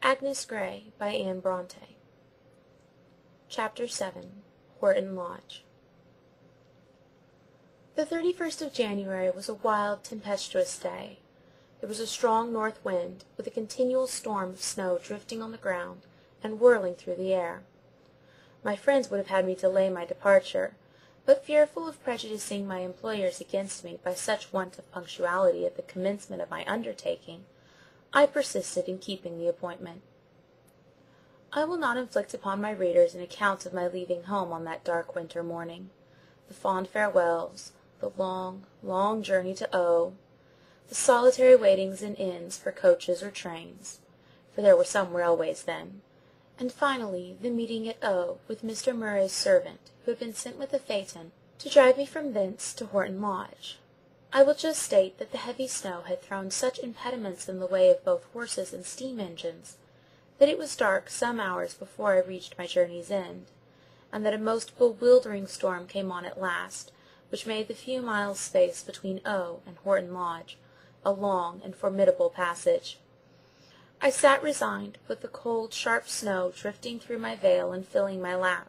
Agnes Grey by Anne Bronte. Chapter 7. Horton Lodge. The 31st of January was a wild, tempestuous day. There was a strong north wind, with a continual storm of snow drifting on the ground and whirling through the air. My friends would have had me delay my departure, but fearful of prejudicing my employers against me by such want of punctuality at the commencement of my undertaking, I persisted in keeping the appointment. I will not inflict upon my readers an account of my leaving home on that dark winter morning, the fond farewells, the long, long journey to O, the solitary waitings in inns for coaches or trains, for there were some railways then, and finally the meeting at O with Mr. Murray's servant, who had been sent with a phaeton to drive me from thence to Horton Lodge. I will just state that the heavy snow had thrown such impediments in the way of both horses and steam engines, that it was dark some hours before I reached my journey's end, and that a most bewildering storm came on at last, which made the few miles' space between O and Horton Lodge a long and formidable passage. I sat resigned, with the cold, sharp snow drifting through my veil and filling my lap,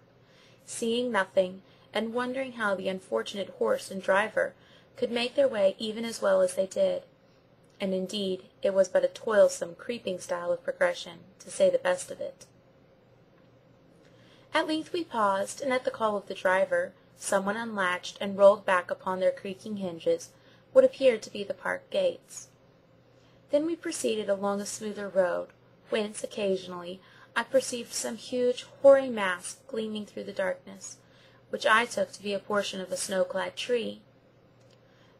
seeing nothing, and wondering how the unfortunate horse and driver could make their way even as well as they did, and indeed it was but a toilsome, creeping style of progression, to say the best of it. At length we paused, and at the call of the driver, someone unlatched and rolled back upon their creaking hinges what appeared to be the park gates. Then we proceeded along a smoother road, whence, occasionally, I perceived some huge, hoary mass gleaming through the darkness, which I took to be a portion of a snow-clad tree.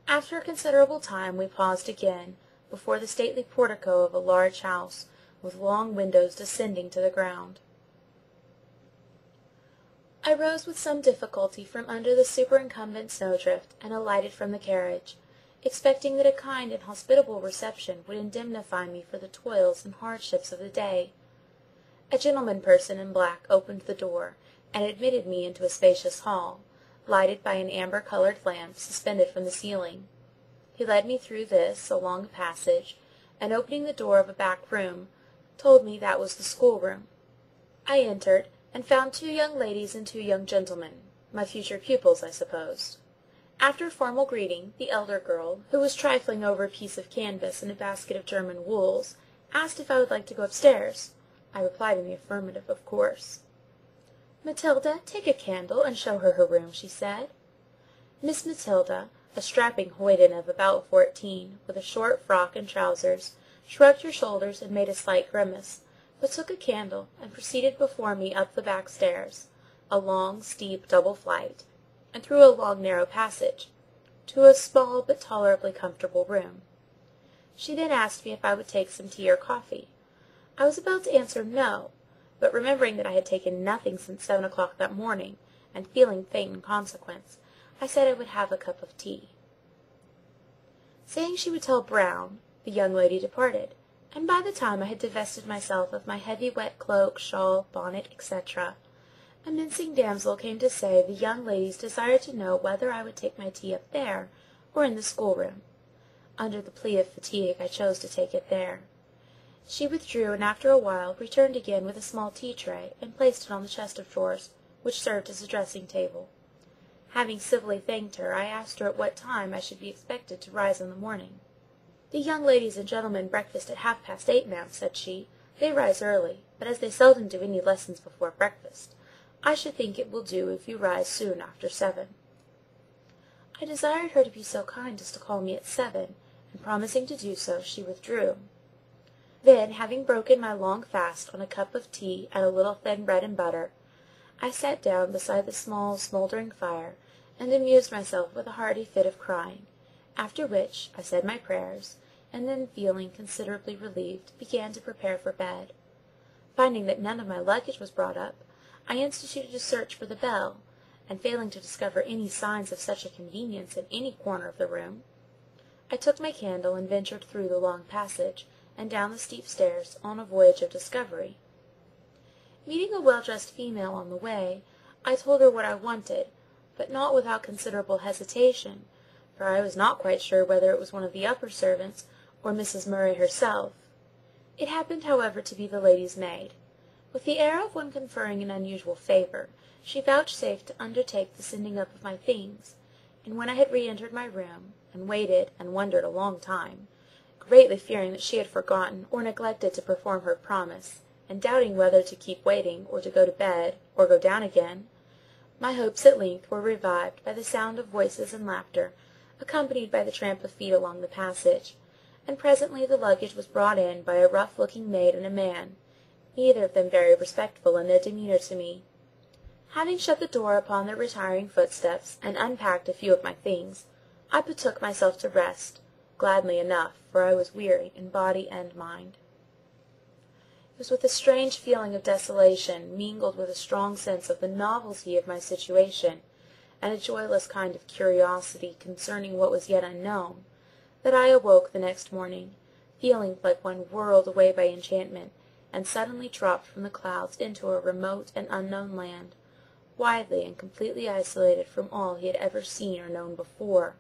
After a considerable time we paused again, before the stately portico of a large house, with long windows descending to the ground. I rose with some difficulty from under the superincumbent snowdrift, and alighted from the carriage, expecting that a kind and hospitable reception would indemnify me for the toils and hardships of the day. A gentleman person in black opened the door, and admitted me into a spacious hall, lighted by an amber-coloured lamp suspended from the ceiling. He led me through this, along a passage, and opening the door of a back room, told me that was the schoolroom. I entered, and found 2 young ladies and 2 young gentlemen, my future pupils, I supposed. After formal greeting, the elder girl, who was trifling over a piece of canvas and a basket of German wools, asked if I would like to go upstairs. I replied in the affirmative, of course. "Matilda, take a candle, and show her her room," she said. Miss Matilda, a strapping hoyden of about 14, with a short frock and trousers, shrugged her shoulders and made a slight grimace, but took a candle and proceeded before me up the back stairs, a long, steep, double flight, and through a long, narrow passage, to a small but tolerably comfortable room. She then asked me if I would take some tea or coffee. I was about to answer no, but remembering that I had taken nothing since 7 o'clock that morning, and feeling faint in consequence, I said I would have a cup of tea. Saying she would tell Brown, the young lady departed, and by the time I had divested myself of my heavy wet cloak, shawl, bonnet, etc., a mincing damsel came to say the young ladies desired to know whether I would take my tea up there, or in the schoolroom. Under the plea of fatigue I chose to take it there. She withdrew, and after a while returned again with a small tea-tray, and placed it on the chest of drawers, which served as a dressing-table. Having civilly thanked her, I asked her at what time I should be expected to rise in the morning. "The young ladies and gentlemen breakfast at 8:30, ma'am," said she. "They rise early, but as they seldom do any lessons before breakfast, I should think it will do if you rise soon after 7. I desired her to be so kind as to call me at 7, and promising to do so, she withdrew. Then, having broken my long fast on a cup of tea and a little thin bread and butter, I sat down beside the small, smouldering fire, and amused myself with a hearty fit of crying, after which I said my prayers, and then, feeling considerably relieved, began to prepare for bed. Finding that none of my luggage was brought up, I instituted a search for the bell, and failing to discover any signs of such a convenience in any corner of the room, I took my candle and ventured through the long passage, and down the steep stairs, on a voyage of discovery. Meeting a well-dressed female on the way, I told her what I wanted, but not without considerable hesitation, for I was not quite sure whether it was one of the upper servants or Mrs. Murray herself. It happened, however, to be the lady's maid. With the air of one conferring an unusual favour, she vouchsafed to undertake the sending up of my things, and when I had re-entered my room, and waited and wondered a long time, greatly fearing that she had forgotten or neglected to perform her promise, and doubting whether to keep waiting, or to go to bed, or go down again, my hopes at length were revived by the sound of voices and laughter, accompanied by the tramp of feet along the passage, and presently the luggage was brought in by a rough-looking maid and a man, neither of them very respectful in their demeanour to me. Having shut the door upon their retiring footsteps, and unpacked a few of my things, I betook myself to rest, gladly enough, for I was weary in body and mind. It was with a strange feeling of desolation, mingled with a strong sense of the novelty of my situation, and a joyless kind of curiosity concerning what was yet unknown, that I awoke the next morning, feeling like one whirled away by enchantment, and suddenly dropped from the clouds into a remote and unknown land, widely and completely isolated from all he had ever seen or known before,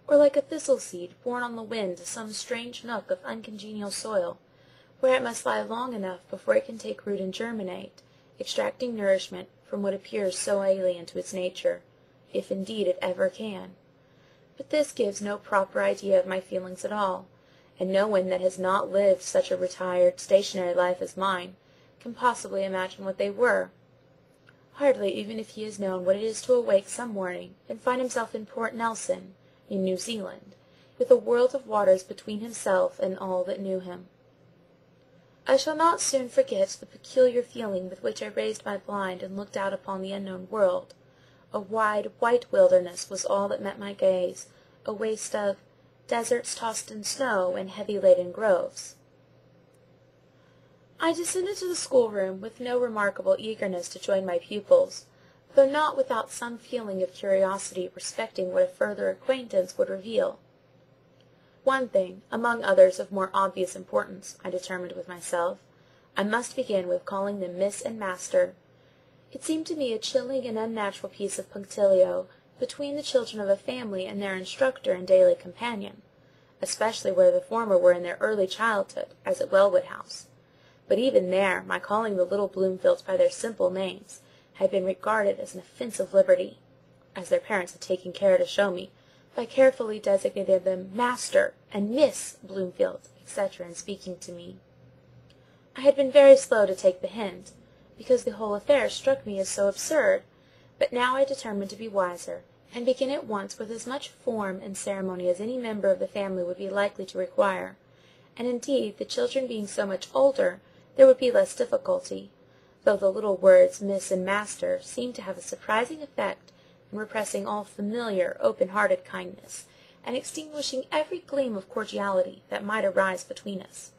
or like a thistle-seed borne on the wind to some strange nook of uncongenial soil, where it must lie long enough before it can take root and germinate, extracting nourishment from what appears so alien to its nature, if indeed it ever can. But this gives no proper idea of my feelings at all, and no one that has not lived such a retired, stationary life as mine can possibly imagine what they were. Hardly even if he has known what it is to awake some morning and find himself in Port Nelson, in New Zealand, with a world of waters between himself and all that knew him. I shall not soon forget the peculiar feeling with which I raised my blind and looked out upon the unknown world. A wide, white wilderness was all that met my gaze, a waste of deserts tossed in snow and heavy-laden groves. I descended to the schoolroom with no remarkable eagerness to join my pupils, though not without some feeling of curiosity respecting what a further acquaintance would reveal. One thing, among others of more obvious importance, I determined with myself, I must begin with calling them Miss and Master. It seemed to me a chilling and unnatural piece of punctilio between the children of a family and their instructor and daily companion, especially where the former were in their early childhood, as at Wellwood House. But even there, my calling the little Bloomfields by their simple names had been regarded as an offensive liberty, as their parents had taken care to show me, by carefully designating them Master and Miss Bloomfield, etc., in speaking to me. I had been very slow to take the hint, because the whole affair struck me as so absurd, but now I determined to be wiser, and begin at once with as much form and ceremony as any member of the family would be likely to require, and indeed, the children being so much older, there would be less difficulty, though the little words Miss and Master seemed to have a surprising effect in repressing all familiar, open-hearted kindness, and extinguishing every gleam of cordiality that might arise between us.